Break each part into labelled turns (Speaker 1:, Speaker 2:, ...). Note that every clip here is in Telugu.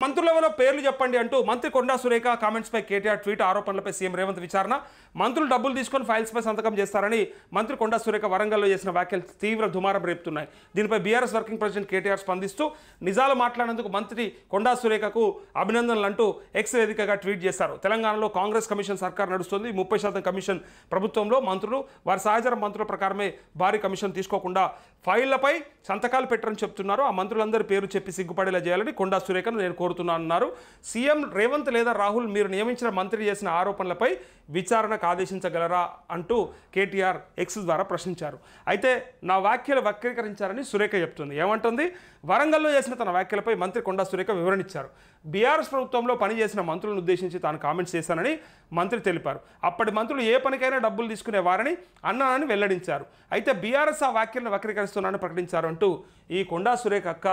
Speaker 1: మంత్రులెవరో పేర్లు చెప్పండి అంటూ మంత్రి కొండా సురేఖ కామెంట్స్పై కేటీఆర్ ట్వీట్, ఆరోపణలపై సీఎం రేవంత్ విచారణ. మంత్రులు డబ్బులు తీసుకొని ఫైల్స్పై సంతకం చేస్తారని మంత్రి కొండా సురేఖ వరంగల్లో చేసిన వ్యాఖ్యలు తీవ్ర దుమారం రేపుతున్నాయి. దీనిపై బీఆర్ఎస్ వర్కింగ్ ప్రెసిడెంట్ కేటీఆర్ స్పందిస్తూ నిజాలు మాట్లాడినందుకు మంత్రి కొండా సురేఖకు అభినందనలు అంటూ ఎక్స్ వేదికగా ట్వీట్ చేశారు. తెలంగాణలో కాంగ్రెస్ కమిషన్ సర్కార్ నడుస్తుంది. 30% కమిషన్ ప్రభుత్వంలో మంత్రులు వారి సహచర మంత్రుల ప్రకారమే భారీ కమిషన్ తీసుకోకుండా ఫైళ్లపై సంతకాలు పెట్టరని చెప్తున్నారు. ఆ మంత్రులందరి పేరు చెప్పి సిగ్గుపడేలా చేయాలని కొండా సురేఖను నేను కోరుతున్నానన్నారు. సీఎం రేవంత్ లేదా రాహుల్ మీరు నియమించిన మంత్రి చేసిన ఆరోపణలపై విచారణకు ఆదేశించగలరా అంటూ కేటీఆర్ ఎక్స్ ద్వారా ప్రశ్నించారు. అయితే నా వ్యాఖ్యలు వక్రీకరించారని సురేఖ చెప్తుంది. ఏమంటుంది? వరంగల్లో చేసిన తన వ్యాఖ్యలపై మంత్రి కొండా సురేఖ వివరణ ఇచ్చారు. బీఆర్ఎస్ ప్రభుత్వంలో పనిచేసిన మంత్రులను ఉద్దేశించి తాను కామెంట్స్ చేశానని మంత్రి తెలిపారు. అప్పటి మంత్రులు ఏ పనికైనా డబ్బులు తీసుకునేవారని అన్నానని వెల్లడించారు. అయితే బీఆర్ఎస్ ఆ వ్యాఖ్యలను వక్రీకరిస్తున్నానని ప్రకటించారు అంటూ ఈ కొండా సురేఖ అక్క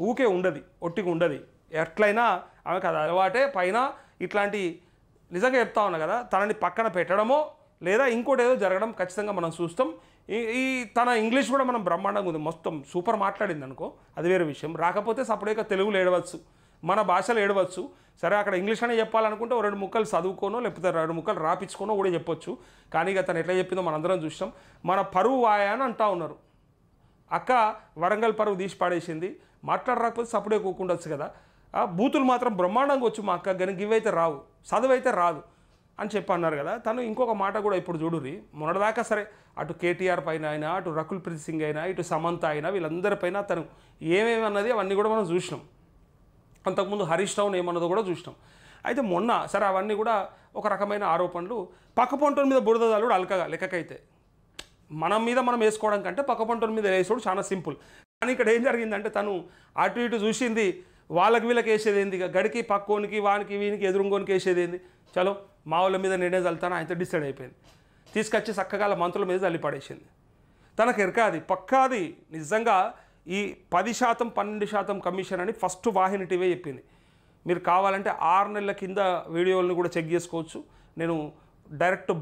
Speaker 1: ఊకే ఉండదు, ఒట్టిగా ఉండదు. ఎట్లయినా ఆమెకు అది అలవాటే. పైన ఇట్లాంటి నిజంగా చెప్తా ఉన్నా కదా, తనని పక్కన పెట్టడమో లేదా ఇంకోటి ఏదో జరగడం ఖచ్చితంగా మనం చూస్తాం. ఈ తన ఇంగ్లీష్ కూడా మనం బ్రహ్మాండంగా ఉంది, మొత్తం సూపర్ మాట్లాడింది అనుకో, అది వేరే విషయం. రాకపోతే సపరేట్గా తెలుగులో ఏడవచ్చు, మన భాషలో ఏడవచ్చు. సరే అక్కడ ఇంగ్లీష్ అనే చెప్పాలనుకుంటే 2 ముక్కలు చదువుకోనో లేకపోతే 2 ముక్కలు రాపించుకోనో కూడా చెప్పొచ్చు. కానీ ఇక తను ఎట్లా చెప్పిందో మనందరం చూసాం. మన పరువు వాయా అని అంటా ఉన్నారు. అక్క వరంగల్ పరువు తీసి పాడేసింది, మాట్లాడరాకపోతే సపడే కూకుండొచ్చు కదా. బూతులు మాత్రం బ్రహ్మాండంగా వచ్చు మా అక్క, కానీ గివైతే రావు, చదువు అయితే రాదు అని చెప్పి అన్నారు కదా. తను ఇంకొక మాట కూడా ఇప్పుడు చూడుర్రి. మొన్నటిదాకా సరే అటు కేటీఆర్ పైన అయినా, అటు రకుల్ ప్రీత్ సింగ్ అయినా, ఇటు సమంత అయినా, వీళ్ళందరిపైన తను ఏమేమి అన్నది అవన్నీ కూడా మనం చూసినాం. అంతకుముందు హరీష్ రావు ఏమన్నదో కూడా చూసినాం. అయితే మొన్న సరే అవన్నీ కూడా ఒక రకమైన ఆరోపణలు. పక్కపొంటోని మీద బురదలు కూడా అలకగా లెక్కకైతే మనం మీద మనం వేసుకోవడం కంటే పక్కపొంటోని మీద వేసుకోవడం చాలా సింపుల్. కానీ ఇక్కడ ఏం జరిగిందంటే తను అటు ఇటు చూసింది, వాళ్ళకి వీళ్ళకి వేసేది ఏంది, గడికి పక్కోనికి వానికి వీనికి ఎదురుంగోనికి వేసేది ఏంది, చలో మా వాళ్ళ మీద నేనే చల్లుతాను ఆయనతో డిసైడ్ అయిపోయింది. తీసుకొచ్చి చక్కగా మంత్రుల మీద చల్లి పడేసింది. తనకు ఎరకాది పక్కాది నిజంగా ఈ 10% 12% కమిషన్ అని ఫస్ట్ వాహిని టీవీ చెప్పింది. మీరు కావాలంటే 6 నెలల కింద వీడియోలను కూడా చెక్ చేసుకోవచ్చు. నేను డైరెక్ట్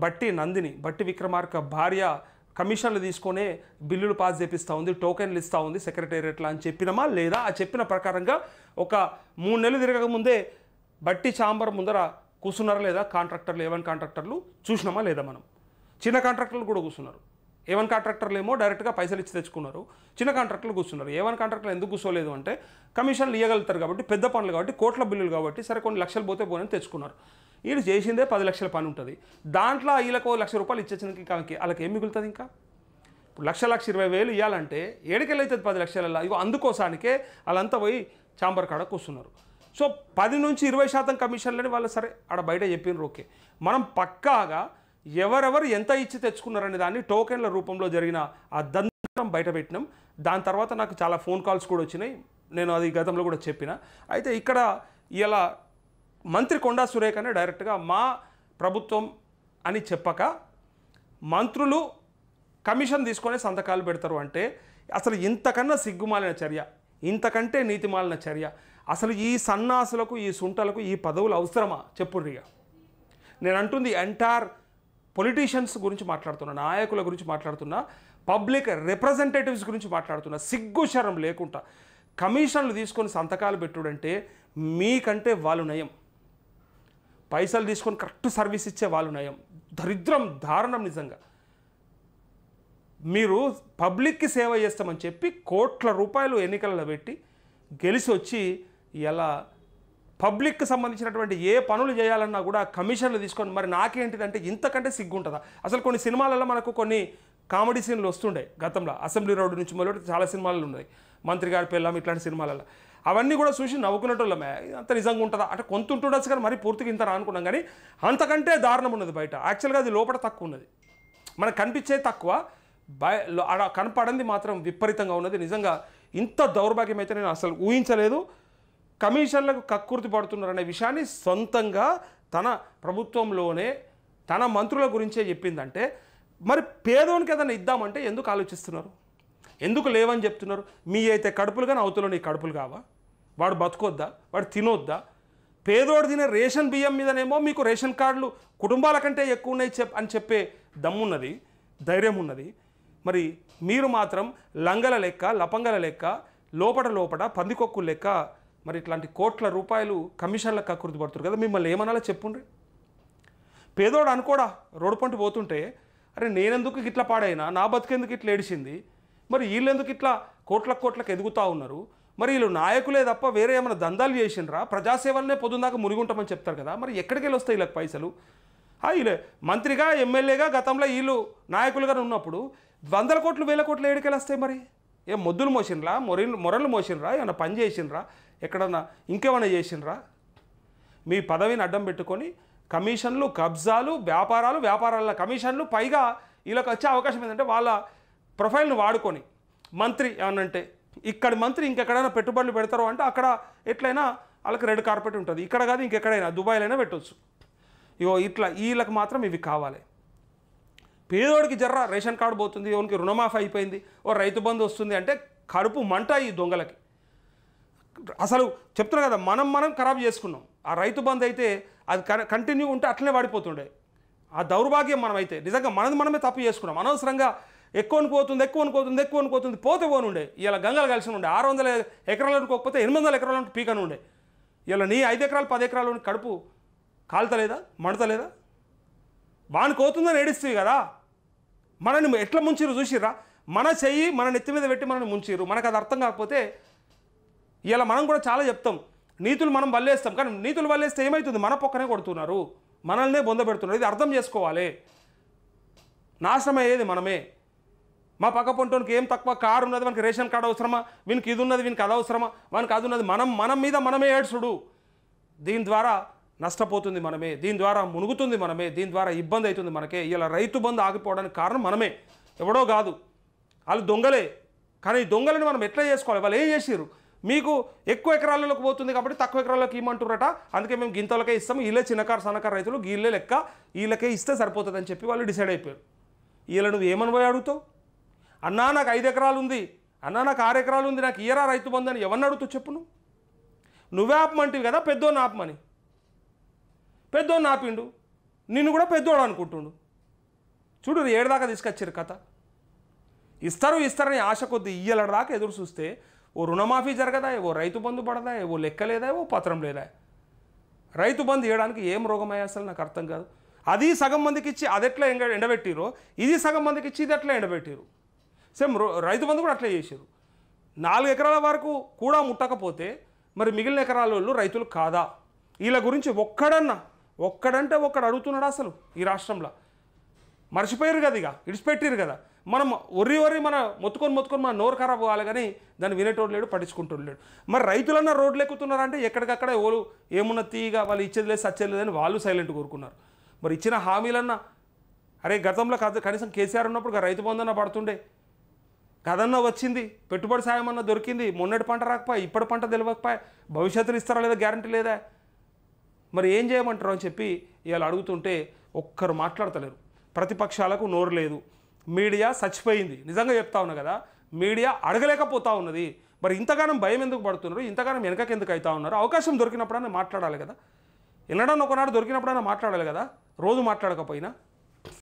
Speaker 1: బట్టి విక్రమార్క భార్య కమిషన్లు తీసుకొనే బిల్లులు పాస్ చేపిస్తూ ఉంది, టోకెన్లు ఇస్తూ ఉంది సెక్రటేరియట్లో అని చెప్పినామా లేదా? ఆ చెప్పిన ప్రకారంగా ఒక 3 నెలలు తిరగకముందే బట్టి ఛాంబర్ ముందర కూర్చున్నారా లేదా కాంట్రాక్టర్లు, A1 కాంట్రాక్టర్లు చూసినామా లేదా? మనం చిన్న కాంట్రాక్టర్లు కూడా కూర్చున్నారు. A1 కాంట్రాక్టర్లు ఏమో డైరెక్ట్గా పైసలు ఇచ్చి తెచ్చుకున్నారు, చిన్న కాంట్రాక్టర్లు కూర్చున్నారు. A1 కాంట్రాక్టర్లు ఎందుకు కూర్చోలేదు అంటే కమిషన్లు ఇవ్వగలుగుతారు కాబట్టి, పెద్ద పనులు కాబట్టి, కోట్ల బిల్లులు కాబట్టి, సరే కొన్ని లక్షలు పోతే పోనని తెచ్చుకున్నారు. వీళ్ళు చేసిందే 10 లక్షల పని ఉంటుంది. దాంట్లో వీళ్ళకు ₹1,00,000 ఇచ్చేసినకి వాళ్ళకి ఏం మిగులుతుంది? ఇంకా ఇప్పుడు 1,20,000 ఇవ్వాలంటే ఏడుకెళ్ళి అవుతుంది 10 లక్షల. ఇగో అందుకోసానికే వాళ్ళంతా పోయి ఛాంబర్ కాడ కూర్చున్నారు. సో 10 నుంచి 20% కమిషన్లని వాళ్ళు సరే ఆడ బయట చెప్పినారు. ఓకే, మనం పక్కాగా ఎవరెవరు ఎంత ఇచ్చి తెచ్చుకున్నారనే దాన్ని టోకెన్ల రూపంలో జరిగిన ఆ దంతం బయట పెట్టినాం. దాని తర్వాత నాకు చాలా ఫోన్ కాల్స్ కూడా వచ్చినాయి, నేను అది గతంలో కూడా చెప్పిన. అయితే ఇక్కడ ఇలా మంత్రి కొండా సురేఖనే డైరెక్ట్గా మా ప్రభుత్వం అని చెప్పక మంత్రులు కమిషన్ తీసుకొని సంతకాలు పెడతారు అంటే అసలు ఇంతకన్నా సిగ్గుమాలిన చర్య, ఇంతకంటే నీతిమాలిన చర్య అసలు ఈ సన్నాసులకు, ఈ సుంటలకు ఈ పదవులు అవసరమా? చెప్పుర్రిగా. నేను అంటుంది ఎంటైర్ పొలిటీషియన్స్ గురించి మాట్లాడుతున్నా, నాయకుల గురించి మాట్లాడుతున్నా, పబ్లిక్ రిప్రజెంటేటివ్స్ గురించి మాట్లాడుతున్నా. సిగ్గు శరం లేకుండా కమిషన్లు తీసుకొని సంతకాలు పెట్టుడంటే మీకంటే వాళ్ళు నయం, పైసలు తీసుకొని కరెక్ట్ సర్వీస్ ఇచ్చే వాళ్ళు నయం. దరిద్రం, దారుణం నిజంగా. మీరు పబ్లిక్కి సేవ చేస్తామని చెప్పి కోట్ల రూపాయలు ఎన్నికలలో పెట్టి గెలిచి వచ్చి ఇలా పబ్లిక్కి సంబంధించినటువంటి ఏ పనులు చేయాలన్నా కూడా కమిషన్లు తీసుకొని, మరి నాకేంటిదంటే ఇంతకంటే సిగ్గుంటుందా? అసలు కొన్ని సినిమాలలో మనకు కొన్ని కామెడీ సీన్లు వస్తుండే గతంలో, అసెంబ్లీ రోడ్డు నుంచి మొదలు చాలా సినిమాలు ఉన్నాయి, మంత్రి గారి పెళ్ళాం ఇట్లాంటి సినిమాలలో. అవన్నీ కూడా చూసి నవ్వుకునేటోళ్ళమే. అంత నిజంగా ఉంటుందా అంటే కొంత ఉంటుండొచ్చు కానీ మరి పూర్తిగా ఇంత అనుకున్నాం. కానీ అంతకంటే దారుణం ఉన్నది బయట. యాక్చువల్గా అది లోపల తక్కువ ఉన్నది, మనకు కనిపించేది తక్కువ, అక్కడ కనపడింది మాత్రం విపరీతంగా ఉన్నది. నిజంగా ఇంత దౌర్భాగ్యం అయితే నేను అసలు ఊహించలేదు. కమిషన్లకు కక్కుర్తి పడుతున్నారనే విషయాన్ని సొంతంగా తన ప్రభుత్వంలోనే తన మంత్రుల గురించే చెప్పిందంటే మరి పేదోనికి ఏదైనా ఇద్దామంటే ఎందుకు ఆలోచిస్తున్నారు? ఎందుకు లేవని చెప్తున్నారు? మీ అయితే కడుపులు కానీ అవతల నీ కడుపులు కావా? వాడు బతుకొద్దా? వాడు తినొద్దా? పేదోడు తినే రేషన్ బియ్యం మీదనేమో మీకు రేషన్ కార్డులు కుటుంబాల కంటే ఎక్కువ ఉన్నాయి అని చెప్పే దమ్మున్నది, ధైర్యం ఉన్నది. మరి మీరు మాత్రం లంగల లెక్క, లపంగల లెక్క, లోపట పందికొక్కు లెక్క మరి ఇట్లాంటి కోట్ల రూపాయలు కమిషన్లకు కక్కుర్తి పడుతున్నారు కదా, మిమ్మల్ని ఏమనాలో చెప్పుండ్రి. పేదోడు అనుకోడా రోడ్డు పంట పోతుంటే అరే నేనెందుకు ఇట్లా పాడైనా, నా బతికెందుకు ఇట్లా ఏడిచింది, మరి వీళ్ళెందుకు ఇట్లా కోట్లకు ఎదుగుతూ ఉన్నారు, మరి వీళ్ళు నాయకులే తప్ప వేరే ఏమైనా దందాలు చేసిండ్రా, ప్రజాసేవలనే పొద్దుందాకా మునిగుంటామని చెప్తారు కదా, మరి ఎక్కడికి వెళ్ళి వస్తాయి వీళ్ళకి పైసలు? వీళ్ళే మంత్రిగా ఎమ్మెల్యేగా గతంలో వీళ్ళు నాయకులుగా ఉన్నప్పుడు 100 కోట్లు 1000 కోట్లు ఏడికెళ్ళి వస్తాయి? మరి ఏం మొద్దులు మోసిండ్రా, మొరలు మోసిండ్రా, ఏమైనా పని చేసిండ్రా, ఎక్కడన్నా ఇంకేమైనా చేసిండ్రా? మీ పదవిని అడ్డం పెట్టుకొని కమిషన్లు, కబ్జాలు, వ్యాపారాల కమిషన్లు, పైగా వీళ్ళకి వచ్చే అవకాశం ఏంటంటే వాళ్ళ ప్రొఫైల్ను వాడుకొని మంత్రి ఏమనంటే ఇక్కడి మంత్రి ఇంకెక్కడైనా పెట్టుబడులు పెడతారు అంటే అక్కడ ఎట్లయినా వాళ్ళకి రెడ్ కార్పెట్ ఉంటుంది, ఇక్కడ కాదు ఇంకెక్కడైనా దుబాయ్లైనా పెట్టవచ్చు. ఇగో ఇట్లా వీళ్ళకి మాత్రం ఇవి కావాలి. పేదోడికి జర్ర రేషన్ కార్డు పోతుంది, ఓనికి రుణమాఫీ అయిపోయింది, ఓ రైతు బంధు వస్తుంది అంటే కడుపు మంట ఈ దొంగలకి. అసలు చెప్తున్నా కదా, మనం ఖరాబ్ చేసుకున్నాం. ఆ రైతు బంధు అయితే అది కంటిన్యూ ఉంటే అట్లనే వాడిపోతుండే. ఆ దౌర్భాగ్యం మనమైతే నిజంగా మనమే తప్పు చేసుకున్నాం. అనవసరంగా ఎక్కువని పోతుంది పోతే పోనుండే. ఇలా గంగలు కలిసి ఉండే 600 ఎకరాలను పోకపోతే 800 ఎకరాలను పీకను ఉండే. ఇలా నీ 5 ఎకరాలు 10 ఎకరాలు కడుపు కాలుతలేదా, మండతలేదా? వానికి పోతుందని ఏడిస్తుంది కదా. మనని ఎట్లా ముంచిరు చూసిర్రా? మన చెయ్యి మన నెత్తి మీద పెట్టి మనల్ని ముంచిరు. మనకు అది అర్థం కాకపోతే ఇలా మనం కూడా చాలా చెప్తాం, నీతులు మనం వల్లేస్తాం, కానీ నీతులు వల్లేస్తే ఏమవుతుంది? మన పక్కనే కొడుతున్నారు, మనల్నే బొంద పెడుతున్నారు. ఇది అర్థం చేసుకోవాలి. నాశనం అయ్యేది మనమే. మా పక్క పొంటోనికి ఏం తక్కువ కారు ఉన్నది, మనకి రేషన్ కార్డు అవసరమా, వీనికి ఇది ఉన్నది, వీనికి అది అవసరమా, వానికి అది ఉన్నది, మనం మీద మనమే ఏడ్చుడు. దీని ద్వారా నష్టపోతుంది మనమే, దీని ద్వారా మునుగుతుంది మనమే, దీని ద్వారా ఇబ్బంది అవుతుంది మనకే. ఇలా రైతు బంధు ఆగిపోవడానికి కారణం మనమే, ఎవడో కాదు. వాళ్ళు దొంగలే. కానీ ఈ దొంగలను మనం ఎట్లా చేసుకోవాలి? వాళ్ళు ఏం చేసిర్రు? మీకు ఎక్కువ ఎకరాలలోకి పోతుంది కాబట్టి తక్కువ ఎకరాల్లోకి ఇవ్వమంటున్నారట, అందుకే మేము గింతలకే ఇస్తాము, వీళ్ళే చిన్నకారు సన్నకారు రైతులు, వీళ్ళే లెక్క, వీళ్ళకే ఇస్తే సరిపోతుంది అని చెప్పి వాళ్ళు డిసైడ్ అయిపోయారు. వీళ్ళ నువ్వు ఏమని పోయి అడుగుతావు? అన్నా నాకు 5 ఎకరాలు ఉంది, అన్నా నాకు 6 ఎకరాలు ఉంది, నాకు ఇయరా రైతు బంధు అని ఎవరిని అడుగుతావు చెప్పు? నువ్వే ఆపమంటివి కదా పెద్దోడిని ఆపమని. పెద్దోడిని ఆపిండు, నిన్ను కూడా పెద్దోడు అనుకుంటుండు. చూడు ఏడుదాకా తీసుకొచ్చారు కథ. ఇస్తారని ఆశ కొద్ది ఇయ్యలడాకా ఎదురు చూస్తే ఓ రుణమాఫీ జరగదా, ఓ రైతు బంధు పడదా, ఓ లెక్క లేదా, ఓ పత్రం లేదా. రైతు బంధు ఇవ్వడానికి ఏం రోగమయ్యా అసలు నాకు అర్థం కాదు. అది సగం మందికి ఇచ్చి అది ఎట్లా ఎండబెట్టిరో, ఇది సగం మందికి ఇచ్చి ఇది ఎట్లా ఎండబెట్టిరు. సేమ్ రైతు బంధు కూడా అట్లా చేసారు. 4 ఎకరాల వరకు కూడా ముట్టకపోతే మరి మిగిలిన ఎకరాల వాళ్ళు రైతులు కాదా? వీళ్ళ గురించి ఒక్కడంటే ఒక్కడు అడుగుతున్నాడు అసలు ఈ రాష్ట్రంలో? మర్చిపోయారు కదా, ఇక ఇడిచిపెట్టిరు కదా. మనం ఒర్రి మన మొత్తుకొని మన నోరు ఖరాబ్ కావాలి, కానీ దాన్ని వినేటోడు లేడు, పట్టించుకుంటోడు లేడు. మరి రైతులన్నా రోడ్లు ఎక్కుతున్నారంటే ఎక్కడికక్కడ ఎవరు ఏమున్న తీగా వాళ్ళు ఇచ్చేది లేదు సచ్చేది లేదని వాళ్ళు సైలెంట్ కోరుకున్నారు. మరి ఇచ్చిన హామీలన్నా అరే గతంలో కనీసం కేసీఆర్ ఉన్నప్పుడు రైతు బంధన పడుతుండే, కదన్నా వచ్చింది, పెట్టుబడి సాయం అన్న దొరికింది, మొన్నటి పంట రాకపోయా, ఇప్పటి పంట తెలియకపోయా, భవిష్యత్తులో ఇస్తారా లేదా గ్యారంటీ లేదా, మరి ఏం చేయమంటారు అని చెప్పి ఇవాళ అడుగుతుంటే ఒక్కరు మాట్లాడతలేరు. ప్రతిపక్షాలకు నోరు లేదు, మీడియా చచ్చిపోయింది. నిజంగా చెప్తా ఉన్నా కదా, మీడియా అడగలేకపోతా ఉన్నది. మరి ఇంతగానం భయం ఎందుకు పడుతున్నారు, ఇంతగానం వెనకకి ఎందుకు అవుతా ఉన్నారు? అవకాశం దొరికినప్పుడైనా మాట్లాడాలి కదా, ఎన్నడన్నా ఒకనాడు దొరికినప్పుడైనా మాట్లాడాలి కదా, రోజు మాట్లాడకపోయినా.